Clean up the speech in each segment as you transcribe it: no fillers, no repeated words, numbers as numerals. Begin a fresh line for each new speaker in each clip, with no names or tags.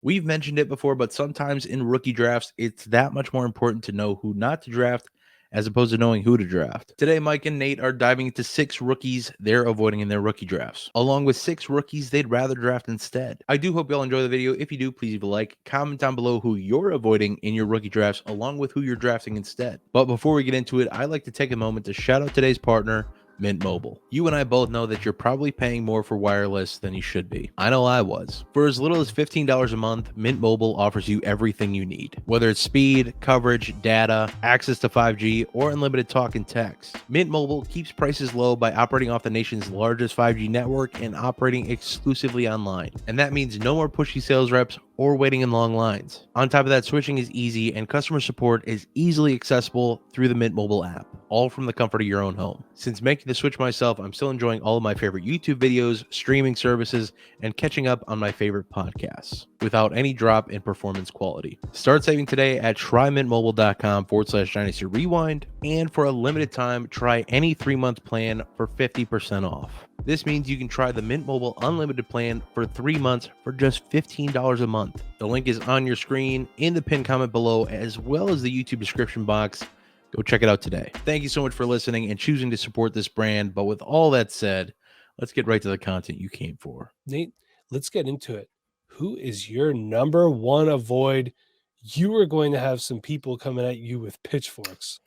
We've mentioned it before, but sometimes in rookie drafts, it's that much more important to know who not to draft as opposed to knowing who to draft. Today, Mike and Nate are diving into 6 rookies they're avoiding in their rookie drafts, along with 6 rookies they'd rather draft instead. I do hope y'all enjoy the video. If you do, please leave a like, comment down below who you're avoiding in your rookie drafts, along with who you're drafting instead. But before we get into it, I'd like to take a moment to shout out today's partner, Mint Mobile. You and I both know that you're probably paying more for wireless than you should be. I know I was. For as little as $15 a month, Mint Mobile offers you everything you need. Whether it's speed, coverage, data, access to 5G, or unlimited talk and text, Mint Mobile keeps prices low by operating off the nation's largest 5G network and operating exclusively online. And that means no more pushy sales reps or waiting in long lines. On top of that, switching is easy and customer support is easily accessible through the Mint Mobile app, all from the comfort of your own home. Since making the switch myself, I'm still enjoying all of my favorite YouTube videos, streaming services, and catching up on my favorite podcasts without any drop in performance quality. Start saving today at trymintmobile.com/Dynasty Rewind, and for a limited time, try any 3-month plan for 50% off. This means you can try the Mint Mobile Unlimited plan for 3 months for just $15 a month. The link is on your screen, in the pinned comment below, as well as the YouTube description box. Go check it out today. Thank you so much for listening and choosing to support this brand. But with all that said, let's get right to the content you came for.
Nate, let's get into it. Who is your number one avoid? You are going to have some people coming at you with pitchforks.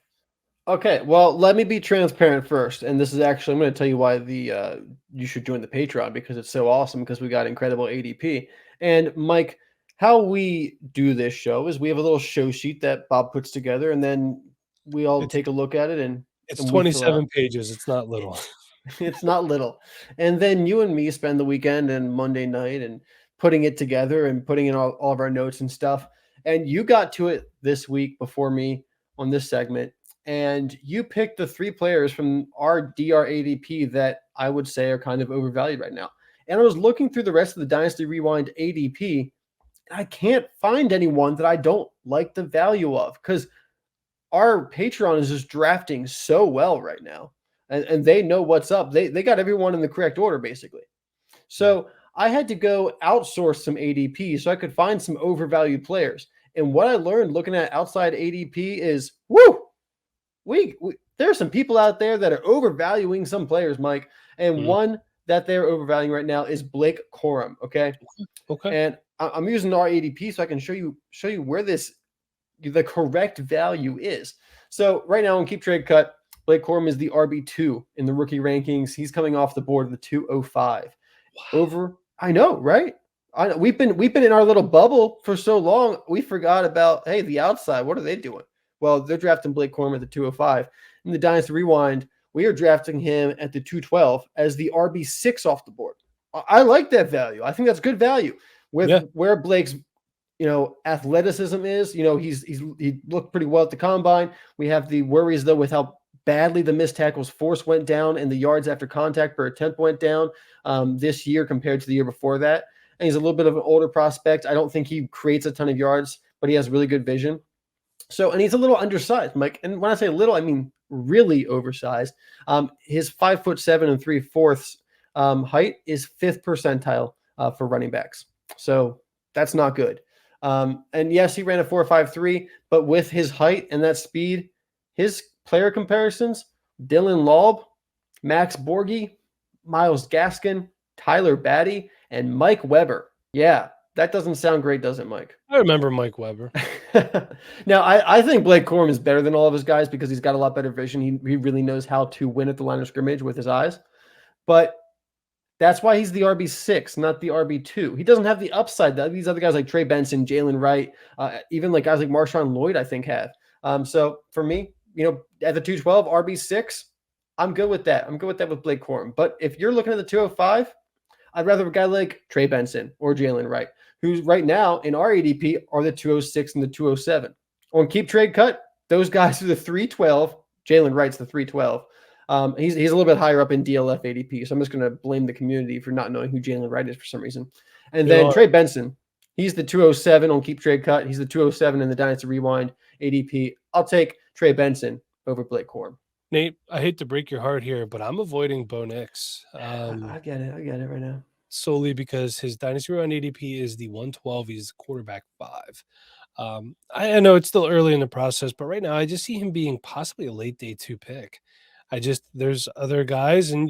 Okay, well, let me be transparent first, and this is actually I'm going to tell you why you should join the Patreon because it's so awesome because we got incredible ADP. And Mike, how we do this show is we have a little show sheet that Bob puts together, and then we all take a look at it, and
It's
we fill
27
out.
pages. It's not little.
It's not little. And then you and me spend the weekend and Monday night and putting it together and putting in all of our notes and stuff. And you got to it this week before me on this segment. And you picked the 3 players from our DR ADP that I would say are kind of overvalued right now. And I was looking through the rest of the Dynasty Rewind ADP. And I can't find anyone that I don't like the value of because our Patreon is just drafting so well right now. And they know what's up. They got everyone in the correct order, basically. So I had to go outsource some ADP so I could find some overvalued players. And what I learned looking at outside ADP is, we there are some people out there that are overvaluing some players, Mike. And one that they're overvaluing right now is Blake Corum. Okay. And I'm using our ADP so I can show you where the correct value is. So right now on Keep Trade Cut, Blake Corum is the RB2 in the rookie rankings. He's coming off the board of the 205. Wow. I know, right? I know. We've been in our little bubble for so long. We forgot about, hey, the outside. What are they doing? Well, they're drafting Blake Corum at the 205. In the Dynasty Rewind, we are drafting him at the 212 as the RB6 off the board. I like that value. I think that's good value with where Blake's athleticism is. He looked pretty well at the combine. We have the worries though with how badly the missed tackles force went down and the yards after contact per attempt went down this year compared to the year before that. And he's a little bit of an older prospect. I don't think he creates a ton of yards, but he has really good vision. So, and he's a little undersized, Mike. And when I say little, I mean really oversized. His 5'7" 3/4 height is 5th percentile for running backs. So that's not good. And yes, he ran a 4.53, but with his height and that speed, his player comparisons, Dylan Laub, Max Borghi, Myles Gaskin, Tyler Batty, and Mike Weber. Yeah, that doesn't sound great, does it, Mike?
I remember Mike Weber.
Now, I think Blake Corum is better than all of his guys because he's got a lot better vision. He really knows how to win at the line of scrimmage with his eyes. But that's why he's the RB6, not the RB2. He doesn't have the upside that these other guys like Trey Benson, Jalen Wright, even like guys like Marshawn Lloyd, I think have. So for me, at the 212, RB6, I'm good with that. I'm good with that with Blake Corum. But if you're looking at the 205, I'd rather have a guy like Trey Benson or Jalen Wright, who's right now in our ADP are the 206 and the 207. On Keep Trade Cut, those guys are the 312. Jalen Wright's the 312. He's a little bit higher up in DLF ADP, so I'm just going to blame the community for not knowing who Jalen Wright is for some reason. And then Trey Benson, he's the 207 on Keep Trade Cut. He's the 207 in the Dynasty Rewind ADP. I'll take Trey Benson over Blake Corum.
Nate, I hate to break your heart here, but I'm avoiding Bo Nix.
I get it right now.
solely because his dynasty run ADP is the 112. He's quarterback 5. I know it's still early in the process, but right now I just see him being possibly a late day 2 pick. There's other guys, and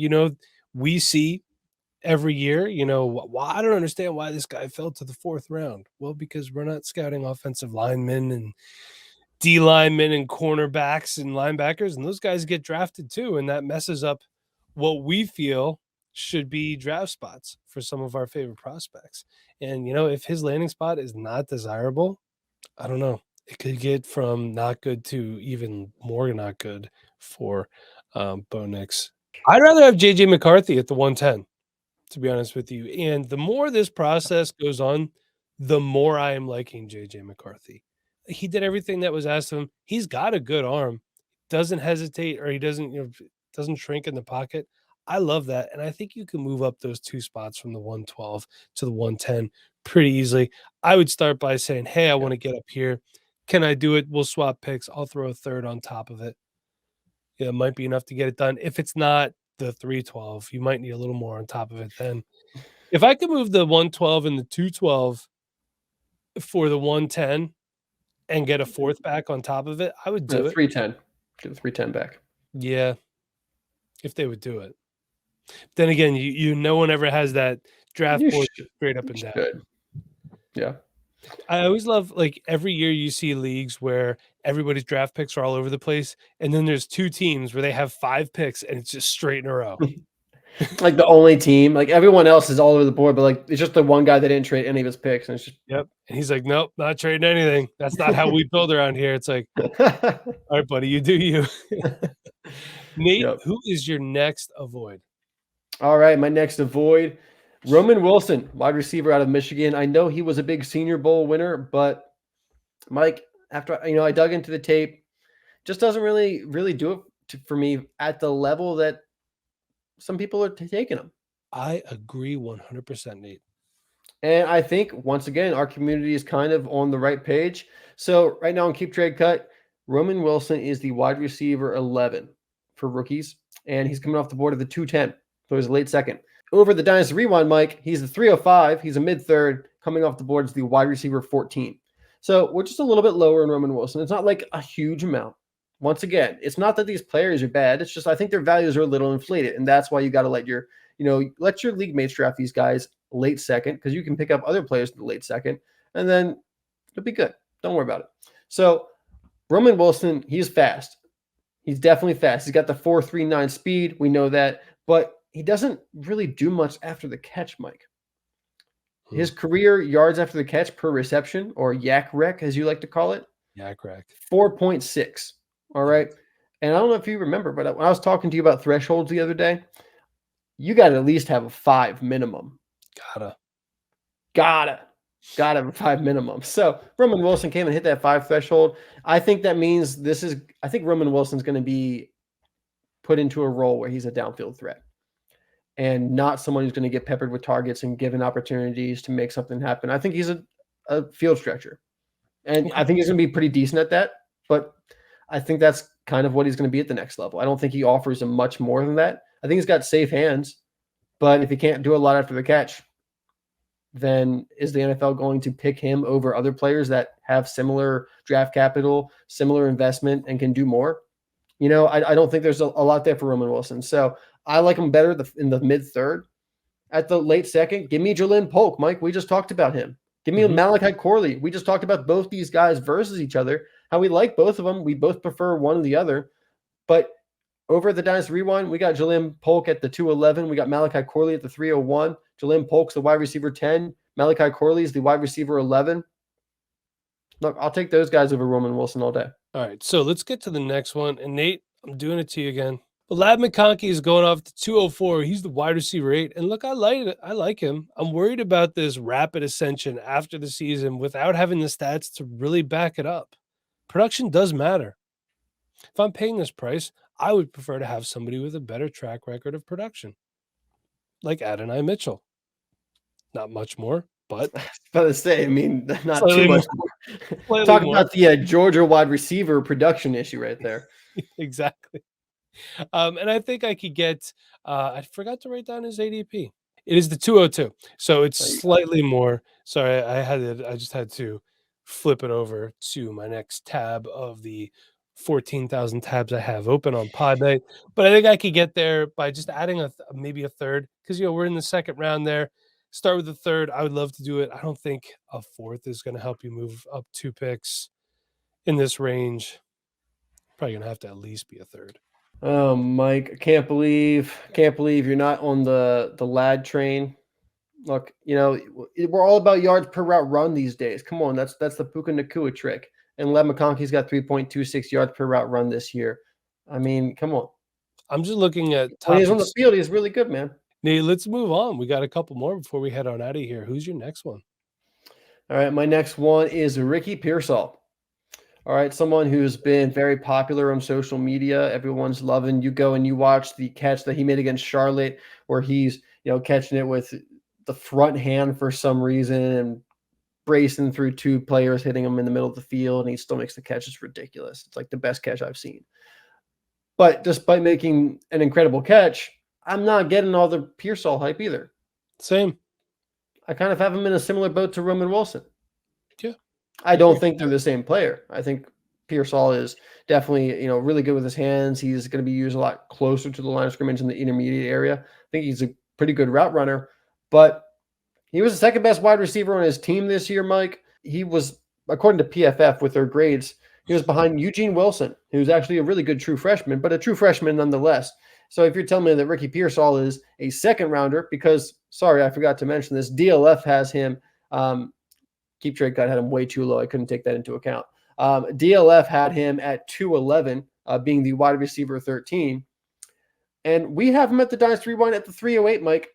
we see every year, why I don't understand why this guy fell to the 4th round. Well, because we're not scouting offensive linemen and D linemen and cornerbacks and linebackers, and those guys get drafted too, and that messes up what we feel should be draft spots for some of our favorite prospects. And if his landing spot is not desirable, I don't know. It could get from not good to even more not good for Bo Nix. I'd rather have JJ McCarthy at the 110, to be honest with you. And the more this process goes on, the more I am liking JJ McCarthy. He did everything that was asked of him. He's got a good arm, doesn't hesitate, or he doesn't shrink in the pocket. I love that. And I think you can move up those 2 spots from the 112 to the 110 pretty easily. I would start by saying, hey, I want to get up here. Can I do it? We'll swap picks. I'll throw a 3rd on top of it. Yeah, it might be enough to get it done. If it's not the 312, you might need a little more on top of it. Then if I could move the 112 and the 212 for the 110 and get a 4th back on top of it, I would do it.
310. Get the 310 back.
Yeah, if they would do it. Then again, no one ever has that draft board straight up and down.
Good. Yeah.
I always love, like, every year you see leagues where everybody's draft picks are all over the place, and then there's 2 teams where they have 5 picks and it's just straight in a row.
Like the only team, like everyone else is all over the board, but like it's just the one guy that didn't trade any of his picks. And it's just
Yep. And he's like, nope, not trading anything. That's not how we build around here. It's like, all right, buddy, you do you. Nate,
Yep.
who is your next avoid?
All right, my next avoid, Roman Wilson, wide receiver out of Michigan. I know he was a big Senior Bowl winner, but Mike, after I dug into the tape, just doesn't really do it for me at the level that some people are taking him.
I agree 100%, Nate.
And I think, once again, our community is kind of on the right page. So right now on Keep Trade Cut, Roman Wilson is the wide receiver 11 for rookies, and he's coming off the board of the 210. So he's a late second. Over the Dynasty Rewind, Mike, he's the 305. He's a mid-third. Coming off the board is the wide receiver 14. So we're just a little bit lower in Roman Wilson. It's not like a huge amount. Once again, it's not that these players are bad. It's just I think their values are a little inflated, and that's why you got to let your league mates draft these guys late second, because you can pick up other players in the late second, and then it'll be good. Don't worry about it. So Roman Wilson, he's fast. He's definitely fast. He's got the 4.39 speed. We know that, but he doesn't really do much after the catch, Mike. His career yards after the catch per reception, or yak rec, as you like to call it,
yak rec,
4.6. All right. And I don't know if you remember, but when I was talking to you about thresholds the other day, you got to at least have a 5 minimum. Gotta have a 5 minimum. So Roman Wilson came and hit that 5 threshold. I think that means I think Roman Wilson's going to be put into a role where he's a downfield threat and not someone who's going to get peppered with targets and given opportunities to make something happen. I think he's a field stretcher, and I think he's going to be pretty decent at that, but I think that's kind of what he's going to be at the next level. I don't think he offers him much more than that. I think he's got safe hands, but if he can't do a lot after the catch, then is the NFL going to pick him over other players that have similar draft capital, similar investment, and can do more? I don't think there's a lot there for Roman Wilson. So I like him better in the mid-third. At the late second, give me Jalen Polk, Mike. We just talked about him. Give me Malachi Corley. We just talked about both these guys versus each other, how we like both of them. We both prefer one or the other. But over at the Dynasty Rewind, we got Jalen Polk at the 211. We got Malachi Corley at the 301. Jalen Polk's the wide receiver 10. Malachi Corley is the wide receiver 11. Look, I'll take those guys over Roman Wilson all day.
All right, so let's get to the next one. And Nate, I'm doing it to you again. But Ladd McConkey is going off to 204. He's the wide receiver 8. And look, I like him. I'm worried about this rapid ascension after the season without having the stats to really back it up. Production does matter. If I'm paying this price, I would prefer to have somebody with a better track record of production, like Adonai Mitchell. Not much more, but
about to say, I mean, not too much more. Talk about the Georgia wide receiver production issue right there.
Exactly. And I think I could get, I forgot to write down his ADP. It is the 202. So it's
There you go.
slightly more. Sorry, I just had to flip it over to my next tab of the 14,000 tabs I have open on Pod Night. But I think I could get there by just adding maybe a third, because we're in the second round there. Start with the third. I would love to do it. I don't think a fourth is going to help you move up 2 picks in this range. Probably going to have to at least be a third.
Oh, Mike, I can't believe you're not on the lad train. Look, we're all about yards per route run these days. Come on, that's the Puka Nakua trick. And Lev McConkey's got 3.26 yards per route run this year. I mean, come on.
I'm just looking at
When he's on the
topics.
field, he's really good, man.
Nate, let's move on. We got a couple more before we head on out of here. Who's your next one?
All right, my next one is Ricky Pearsall. All right, someone who's been very popular on social media. Everyone's loving. You go and you watch the catch that he made against Charlotte, where he's catching it with the front hand for some reason and bracing through 2 players, hitting him in the middle of the field, and he still makes the catch. It's ridiculous. It's like the best catch I've seen. But despite making an incredible catch, I'm not getting all the Pearsall hype either.
Same.
I kind of have him in a similar boat to Roman Wilson.
Yeah.
I don't think they're the same player. I think Pearsall is definitely, really good with his hands. He's going to be used a lot closer to the line of scrimmage in the intermediate area. I think he's a pretty good route runner, but he was the second best wide receiver on his team this year, Mike. He was, according to PFF with their grades, he was behind Eugene Wilson, who's actually a really good true freshman, but a true freshman nonetheless. So if you're telling me that Ricky Pearsall is a second rounder, because, sorry, I forgot to mention this, DLF has him, Keep Trade Cut had him way too low. I couldn't take that into account. DLF had him at 211, being the wide receiver 13. And we have him at the Dynasty Rewind at the 308, Mike.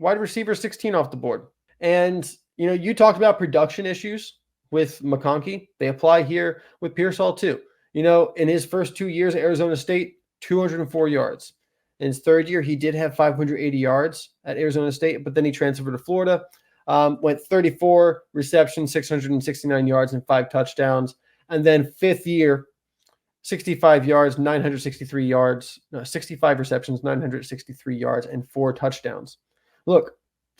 Wide receiver 16 off the board. And, you talked about production issues with McConkey. They apply here with Pearsall too. In his first 2 years at Arizona State, 204 yards. In his third year, he did have 580 yards at Arizona State, but then he transferred to Florida. Went 34 receptions, 669 yards, and 5 touchdowns. And then fifth year, 65 yards, 963 yards, 65 receptions, 963 yards, and 4 touchdowns. Look,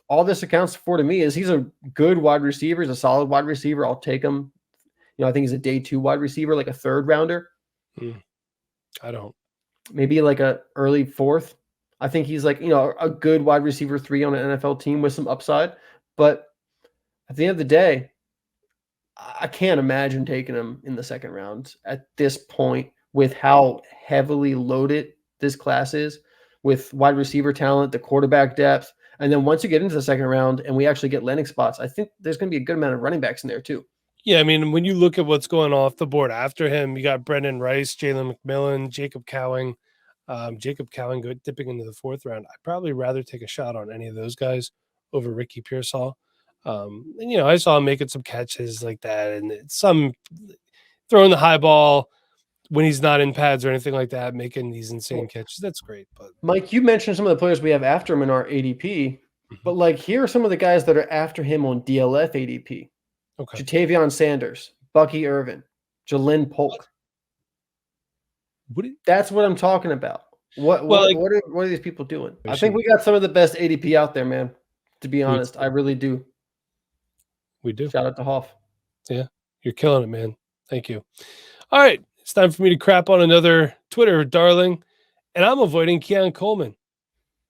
all this accounts for to me is he's a good wide receiver. He's a solid wide receiver. I'll take him. I think he's a day 2 wide receiver, like a third rounder.
I don't.
Maybe like a early 4th. I think he's like, a good wide receiver 3 on an NFL team with some upside. But at the end of the day, I can't imagine taking him in the second round at this point with how heavily loaded this class is with wide receiver talent, the quarterback depth. And then once you get into the second round and we actually get landing spots, I think there's going to be a good amount of running backs in there too.
Yeah, I mean, when you look at what's going off the board after him, you got Brendan Rice, Jalen McMillan, Jacob Cowing. Jacob Cowing dipping into the 4th round. I'd probably rather take a shot on any of those guys over Ricky Pearsall. And, I saw him making some catches like that and some throwing the high ball when he's not in pads or anything like that, making these insane catches. That's great. But
Mike, you mentioned some of the players we have after him in our ADP, but here are some of the guys that are after him on DLF ADP.
Okay.
Jatavion Sanders, Bucky Irvin, Jalen Polk. That's what I'm talking about. What are these people doing? I think we got some of the best ADP out there, man. To be honest, I really do.
We do.
Shout out to Hoff.
Yeah, you're killing it, man. Thank you. All right, it's time for me to crap on another Twitter darling, and I'm avoiding Keon Coleman.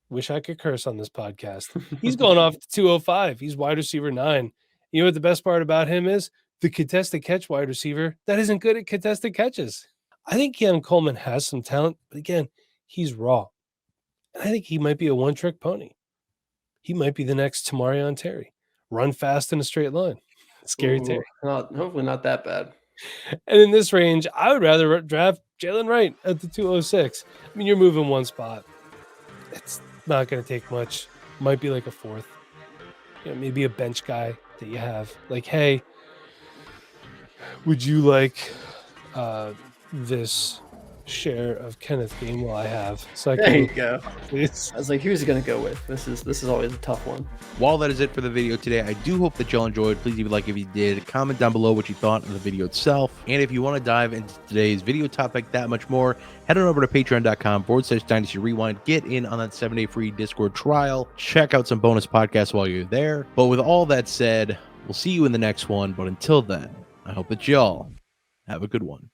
Wish I could curse on this podcast. He's going off to 205. He's wide receiver 9. You know what the best part about him is? The contested catch wide receiver that isn't good at contested catches. I think Keon Coleman has some talent, but again, he's raw. And I think he might be a one-trick pony. He might be the next Tamarion Terry. Run fast in a straight line. Scary Terry.
Hopefully not that bad.
And in this range, I would rather draft Jalen Wright at the 206. I mean, you're moving one spot. It's not going to take much. Might be like a 4th. Maybe a bench guy that you have. Like, hey, would you like this share of Kenneth Gainwell I have. So I
There you
can
go.
please.
I was like, who's he gonna go with? This is always a tough one.
While that is it for the video today, I do hope that y'all enjoyed. Please leave a like if you did. Comment down below what you thought of the video itself. And if you want to dive into today's video topic that much more, head on over to patreon.com/Dynasty Rewind. Get in on that 7-day free Discord trial. Check out some bonus podcasts while you're there. But with all that said, we'll see you in the next one. But until then, I hope that y'all have a good one.